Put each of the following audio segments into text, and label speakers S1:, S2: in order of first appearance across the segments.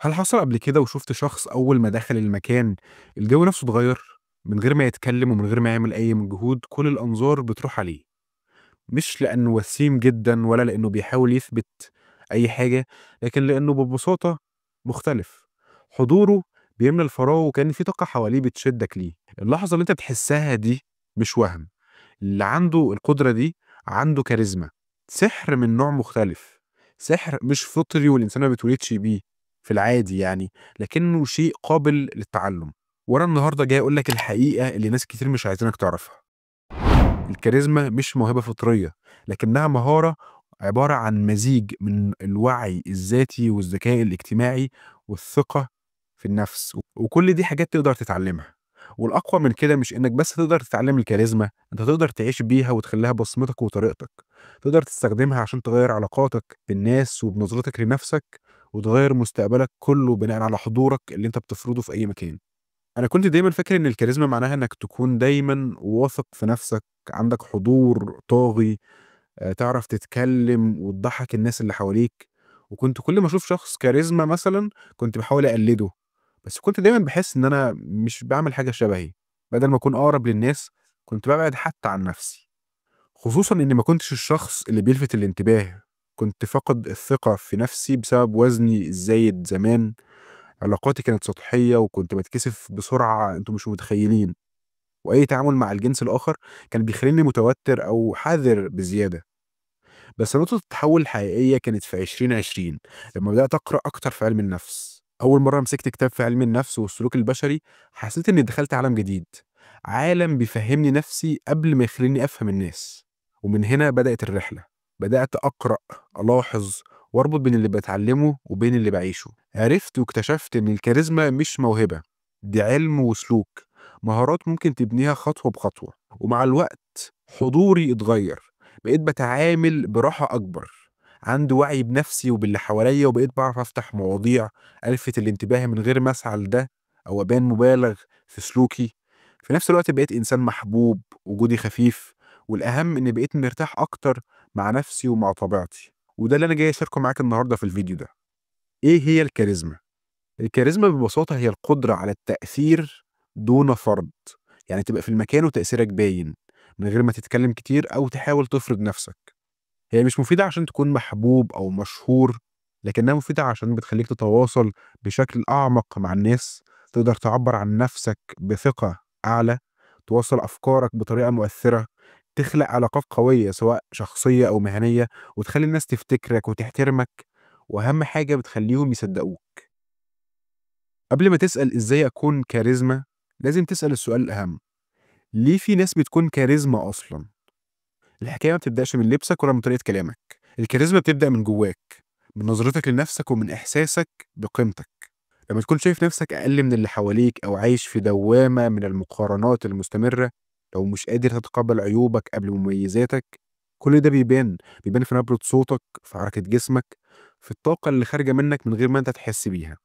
S1: هل حصل قبل كده وشُفت شخص أول ما دخل المكان الجو نفسه اتغيّر؟ من غير ما يتكلم ومن غير ما يعمل أي مجهود، كل الأنظار بتروح عليه، مش لأنه وسيم جدًا ولا لأنه بيحاول يثبت أي حاجة، لكن لأنه ببساطة مختلف. حضوره بيملى الفراغ وكأن في طاقة حواليه بتشدك ليه. اللحظة اللي أنت بتحسها دي مش وهم، اللي عنده القدرة دي عنده كاريزما، سحر من نوع مختلف، سحر مش فطري والإنسان ما بيتولدش بيه في العادي يعني، لكنه شيء قابل للتعلم. وأنا النهارده جاي أقول لك الحقيقة اللي ناس كتير مش عايزينك تعرفها. الكاريزما مش موهبة فطرية، لكنها مهارة عبارة عن مزيج من الوعي الذاتي والذكاء الاجتماعي والثقة في النفس، وكل دي حاجات تقدر تتعلمها. والأقوى من كده مش إنك بس تقدر تتعلم الكاريزما، أنت تقدر تعيش بيها وتخليها بصمتك وطريقتك. تقدر تستخدمها عشان تغير علاقاتك بالناس وبنظرتك لنفسك، وتغير مستقبلك كله بناء على حضورك اللي أنت بتفرضه في أي مكان. أنا كنت دايمًا فاكر إن الكاريزما معناها إنك تكون دايمًا واثق في نفسك، عندك حضور طاغي، تعرف تتكلم وتضحّك الناس اللي حواليك. وكنت كل ما أشوف شخص كاريزما مثلًا كنت باحاول أقلده، بس كنت دايمًا باحس إن أنا مش باعمل حاجة شبهي. بدل ما أكون أقرب للناس كنت بابعد حتى عن نفسي، خصوصًا إني ما كنتش الشخص اللي بيلفت الانتباه. كنت فاقد الثقة في نفسي بسبب وزني الزايد زمان. علاقاتي كانت سطحية وكنت باتكسف بسرعة أنتم مش متخيلين، وأي تعامل مع الجنس الآخر كان بيخلّيني متوتر أو حذر بزيادة. بس نقطة التحول الحقيقية كانت في 2020 لمّا بدأت أقرأ أكتر في علم النفس. أول مرة مسكت كتاب في علم النفس والسلوك البشري، حسيت إني دخلت عالم جديد، عالم بيفهّمني نفسي قبل ما يخلّيني أفهم الناس. ومن هنا بدأت الرحلة، بدأت أقرأ، ألاحظ، وأربط بين اللي باتعلمه وبين اللي باعيشه. عرفت واكتشفت إن الكاريزما مش موهبة، دي علم وسلوك، مهارات ممكن تبنيها خطوة بخطوة. ومع الوقت حضوري اتغيّر، بقيت باتعامل براحة أكبر، عندي وعي بنفسي وباللي حواليّا، وبقيت باعرف أفتح مواضيع ألفت الانتباه من غير ما أسعى لده أو أبان مبالغ في سلوكي. في نفس الوقت بقيت إنسان محبوب، وجودي خفيف، والأهم إني بقيت مرتاح أكتر مع نفسي ومع طبيعتي. وده اللي أنا جاي أشاركه معاك النهارده في الفيديو ده. إيه هي الكاريزما؟ الكاريزما ببساطة هي القدرة على التأثير دون فرض، يعني تبقى في المكان وتأثيرك باين من غير ما تتكلم كتير أو تحاول تفرض نفسك. هي مش مفيدة عشان تكون محبوب أو مشهور، لكنها مفيدة عشان بتخلّيك تتواصل بشكل أعمق مع الناس، تقدر تعبّر عن نفسك بثقة أعلى، توصّل أفكارك بطريقة مؤثرة، تخلق علاقات قوية سواء شخصية أو مهنية، وتخلّي الناس تفتكرك وتحترمك، وأهم حاجة بتخلّيهم يصدّقوك. قبل ما تسأل إزاي أكون كاريزما، لازم تسأل السؤال الأهم، ليه في ناس بتكون كاريزما أصلًا؟ الحكاية ما بتبدأش من لبسك ولا من طريقة كلامك، الكاريزما بتبدأ من جواك، من نظرتك لنفسك ومن إحساسك بقيمتك. لما تكون شايف نفسك أقل من اللي حواليك أو عايش في دوامة من المقارنات المستمرة، لو مش قادر تتقبل عيوبك قبل مميزاتك، كل ده بيبان في نبرة صوتك، في حركة جسمك، في الطاقة اللي خارجة منك من غير ما أنت تحس بيها.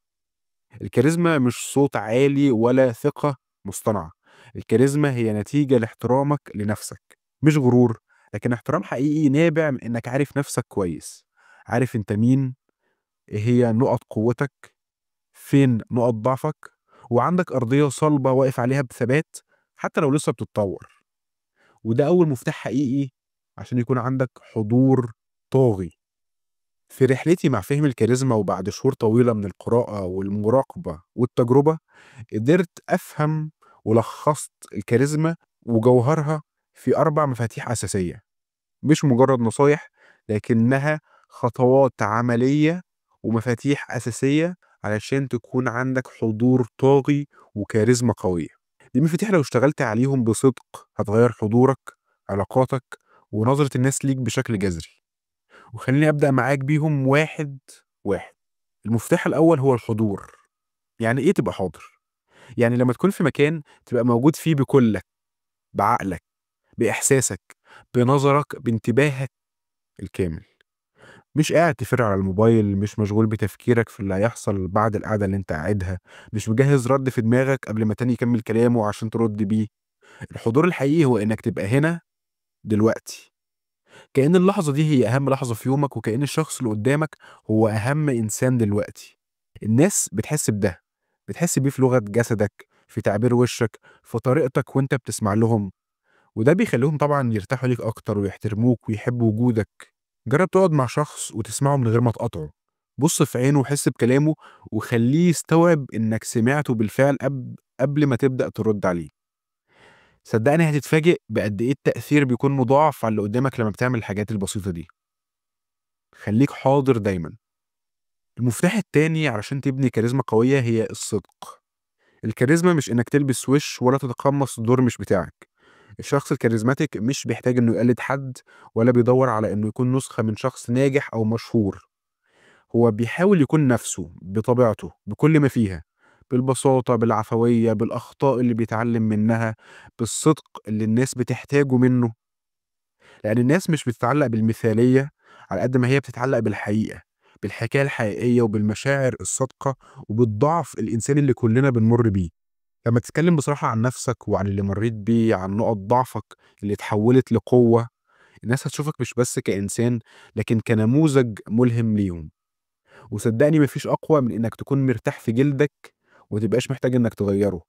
S1: الكاريزما مش صوت عالي ولا ثقة مصطنعة، الكاريزما هي نتيجة لاحترامك لنفسك، مش غرور، لكن احترام حقيقي نابع من إنك عارف نفسك كويس، عارف أنت مين، إيه هي نقط قوتك، فين نقط ضعفك، وعندك أرضية صلبة واقف عليها بثبات حتى لو لسه بتتطور. وده أول مفتاح حقيقي عشان يكون عندك حضور طاغي. في رحلتي مع فهم الكاريزما وبعد شهور طويلة من القراءة والمراقبة والتجربة، قدرت أفهم ولخصت الكاريزما وجوهرها في 4 مفاتيح أساسية، مش مجرد نصايح، لكنها خطوات عملية ومفاتيح أساسية علشان تكون عندك حضور طاغي وكاريزما قوية. دي مفاتيح لو اشتغلت عليهم بصدق هتغير حضورك، علاقاتك، ونظرة الناس ليك بشكل جذري. وخلّيني أبدأ معاك بيهم واحد، واحد. المفتاح الأول هو الحضور. يعني إيه تبقى حاضر؟ يعني لمّا تكون في مكان تبقى موجود فيه بكُلّك، بعقلك، بإحساسك، بنظرك، بانتباهك الكامل. مش قاعد تفِر على الموبايل، مش مشغول بتفكيرك في اللي هيحصل بعد القعدة اللي أنت قاعدها، مش مجهّز رَد في دماغك قبل ما التاني يكمّل كلامه عشان ترُد بيه. الحضور الحقيقي هو إنك تبقى هنا دلوقتي، كأن اللحظة دي هي أهم لحظة في يومك، وكأن الشخص اللي قدّامك هو أهم إنسان دلوقتي. الناس بتحس بده، بتحس بيه في لغة جسدك، في تعبير وشّك، في طريقتك وأنت بتسمع لهم، وده بيخلّيهم طبعًا يرتاحوا ليك أكتر ويحترموك ويحبّوا وجودك. جرّب تقعد مع شخص وتسمعه من غير ما تقاطعه، بُص في عينه وحِس بكلامه وخلّيه يستوعب إنّك سمعته بالفعل قبل ما تبدأ ترُد عليه. صدّقني هتتفاجئ بقد إيه التأثير بيكون مضاعف على اللي قدّامك لمّا بتعمل الحاجات البسيطة دي. خلّيك حاضر دايمًا. المفتاح التاني علشان تبني كاريزما قوية هي الصدق. الكاريزما مش إنّك تلبس وِش ولا تتقمّص دور مش بتاعك. الشخص الكاريزماتيك مش بيحتاج إنه يقلد حد ولا بيدوّر على إنه يكون نسخة من شخص ناجح أو مشهور. هو بيحاول يكون نَفْسه، بطبيعته، بكل ما فيها، بالبساطة، بالعفوية، بالأخطاء اللي بيتعلّم منها، بالصدق اللي الناس بتحتاجه منّه. لأن الناس مش بتتعلق بالمثالية على قد ما هي بتتعلق بالحقيقة، بالحكاية الحقيقية وبالمشاعر الصادقة وبالضعف الإنساني اللي كلنا بنمر بيه. لما تتكلم بصراحة عن نفسك وعن اللي مريت بيه، عن نقط ضعفك اللي اتحولت لقوة، الناس هتشوفك مش بس كإنسان لكن كنموذج ملهم ليهم. وصدقني مفيش أقوى من إنك تكون مرتاح في جلدك ومتبقاش محتاج إنك تغيره.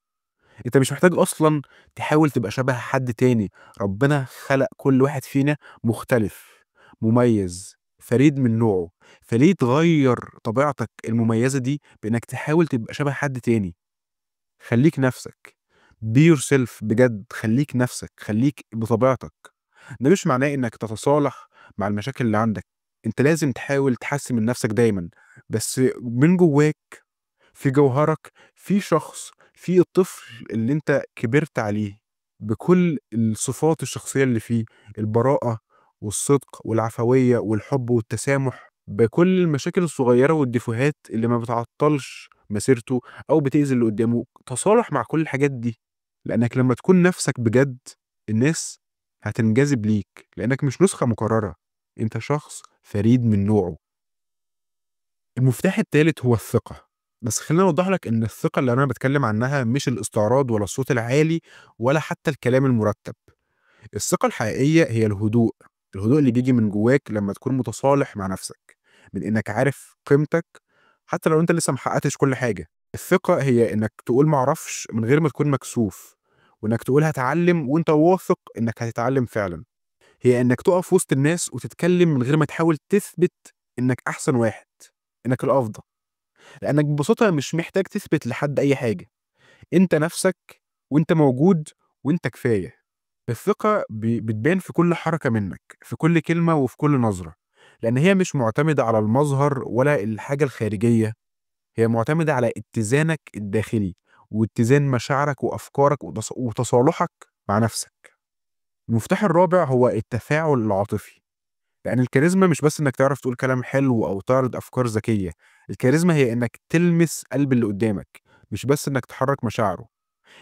S1: أنت مش محتاج أصلًا تحاول تبقى شبه حد تاني، ربنا خلق كل واحد فينا مختلف، مميز، فريد من نوعه، فليه تغيّر طبيعتك المميزة دي بإنك تحاول تبقى شبه حد تاني؟ خلّيك نَفْسك، be yourself بجد، خلّيك نَفْسك، خلّيك بطبيعتك. ده مش معناه إنك تتصالح مع المشاكل اللي عندك، أنت لازم تحاول تحسّن من نَفْسك دايمًا، بس من جواك في جوهرك في شخص، في الطفل اللي أنت كبرت عليه، بكل الصفات الشخصية اللي فيه، البراءة والصدق والعفوية والحب والتسامح، بكل المشاكل الصغيرة والديفوهات اللي ما بتعطّلش مسيرته أو بتأذي اللي قدّامه. تصالح مع كل الحاجات دي، لإنّك لمّا تكون نَفْسك بجد، الناس هتنجذب ليك، لإنّك مش نسخة مكررة، أنت شخص فريد من نوعه. المفتاح التالت هو الثقة، بس خلّيني أوضّح لك إن الثقة اللي أنا باتكلّم عنها مش الاستعراض ولا الصوت العالي ولا حتى الكلام المُرتّب. الثقة الحقيقية هي الهدوء، الهدوء اللي بييجي من جوّاك لمّا تكون متصالح مع نَفْسك، من إنّك عارف قيمتك حتى لو أنت لسه ما حققتش كل حاجة. الثقة هي إنّك تقول ما أعرفش من غير ما تكون مكسوف، وإنّك تقول هاتعلّم وأنت واثق إنّك هتتعلّم فعلًا. هي إنّك تُقف وسط الناس وتتكلّم من غير ما تحاول تثبت إنّك أحسن واحد، إنّك الأفضل. لأنك ببساطة مش محتاج تثبت لحد أي حاجة، أنت نَفْسك وأنت موجود وأنت كفاية. الثقة بتبان في كل حركة منّك، في كل كلمة وفي كل نظرة، لأن هي مش مُعتمدة على المظهر ولا الحاجة الخارجية، هي مُعتمدة على اتزانك الداخلي، واتزان مشاعرك وأفكارك وتصالحك مع نَفْسك. المفتاح الرابع هو التفاعل العاطفي. لأن الكاريزما مش بس إنك تعرف تقول كلام حلو أو تعرض أفكار ذكية، الكاريزما هي إنك تلمس قلب اللي قدامك، مش بس إنك تحرك مشاعره.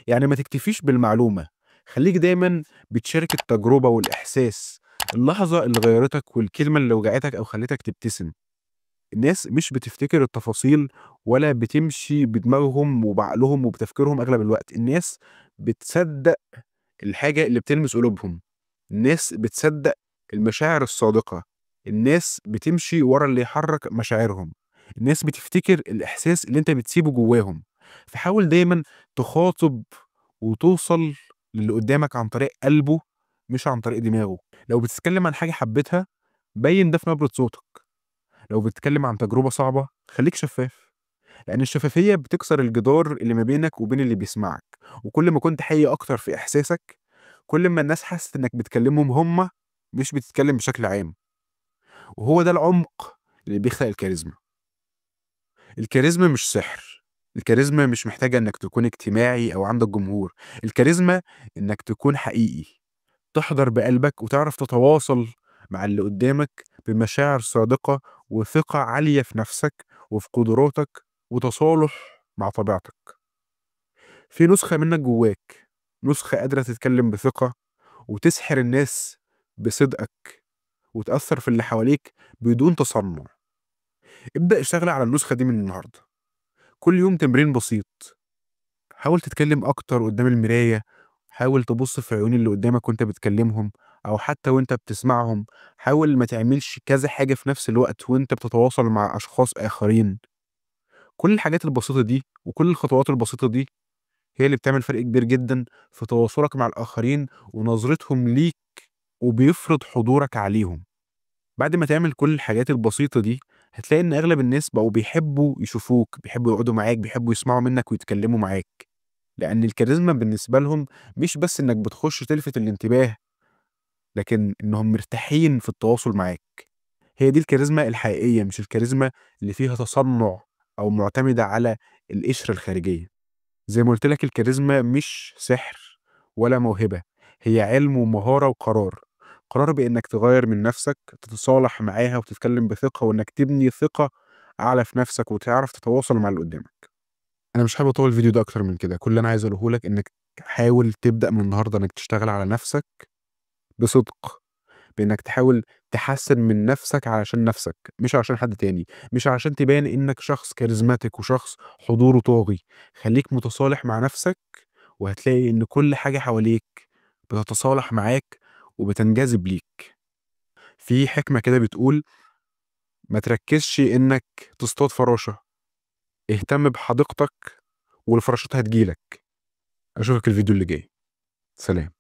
S1: يعني ما تكتفيش بالمعلومة، خليك دايما بتشارك التجربة والإحساس، اللحظة اللي غيرتك والكلمة اللي وجعتك أو خلتك تبتسم. الناس مش بتفتكر التفاصيل ولا بتمشي بدماغهم وبعقلهم وبتفكيرهم أغلب الوقت، الناس بتصدق الحاجة اللي بتلمس قلوبهم، الناس بتصدّق المشاعر الصادقة، الناس بتمشي ورا اللي يحرّك مشاعرهم، الناس بتفتكر الإحساس اللي أنت بتسيبه جواهم. فحاول دايمًا تخاطب وتوصل للي قدّامك عن طريق قلبه مش عن طريق دماغه. لو بتتكلم عن حاجة حبيتها بيّن ده في نبرة صوتك، لو بتتكلم عن تجربة صعبة خلّيك شفاف. لأن الشفافية بتكسر الجدار اللي ما بينك وبين اللي بيسمعك، وكل ما كنت حقيقي أكتر في إحساسك، كل ما الناس حست إنك بتكلمهم هم مش بتتكلم بشكل عام، وهو ده العمق اللي بيخلق الكاريزما. الكاريزما مش سحر، الكاريزما مش محتاجة إنك تكون اجتماعي أو عندك جمهور، الكاريزما إنك تكون حقيقي، تحضر بقلبك وتعرف تتواصل مع اللي قدامك بمشاعر صادقة وثقة عالية في نفسك وفي قدراتك وتصالح مع طبيعتك. في نسخة منك جواك، نسخة قادرة تتكلم بثقة وتسحر الناس بصدقك وتأثر في اللي حواليك بدون تصنع. ابدأ اشتغل على النسخة دي من النهاردة، كل يوم تمرين بسيط. حاول تتكلم أكتر قدام المراية، حاول تبص في عيون اللي قدامك وأنت بتكلمهم أو حتى وأنت بتسمعهم. حاول ما تعملش كذا حاجة في نفس الوقت وأنت بتتواصل مع أشخاص آخرين. كل الحاجات البسيطة دي وكل الخطوات البسيطة دي هي اللي بتعمل فرق كبير جدًا في تواصلك مع الآخرين ونظرتهم ليك، وبيفرض حضورك عليهم. بعد ما تعمل كل الحاجات البسيطة دي، هتلاقي إن أغلب الناس بقوا بيحبّوا يشوفوك، بيحبّوا يقعدوا معاك، بيحبّوا يسمعوا منّك ويتكلّموا معاك، لإن الكاريزما بالنسبة لهم مش بس إنّك بتخش تلفت الانتباه، لكن إنّهم مرتاحين في التواصل معاك. هي دي الكاريزما الحقيقية، مش الكاريزما اللي فيها تصنُّع أو مُعتمدة على القشرة الخارجية. زي ما قُلت لك الكاريزما مش سحر ولا موهبة، هي علم ومهارة وقرار. قرار بإنّك تغيّر من نَفْسك، تتصالح معاها وتتكلّم بثقة وإنّك تبني ثقة أعلى في نَفْسك وتعرف تتواصل مع اللي قُدّامك. أنا مش حابب أطوّل الفيديو ده أكتر من كده، كل اللي أنا عايز أقوله لك إنّك حاول تبدأ من النهارده إنّك تشتغل على نَفْسك بصدق. بإنك تحاول تحسّن من نَفْسك علشان نَفْسك، مش علشان حد تاني، مش علشان تبان إنك شخص كاريزماتيك وشخص حضوره طاغي. خلّيك متصالح مع نَفْسك، وهتلاقي إن كل حاجة حواليك بتتصالح معاك وبتنجذب ليك. في حكمة كده بتقول: ما تركّزش إنك تصطاد فراشة، اهتم بحديقتك والفراشات هتيجي لك. أشوفك الفيديو اللي جاي. سلام.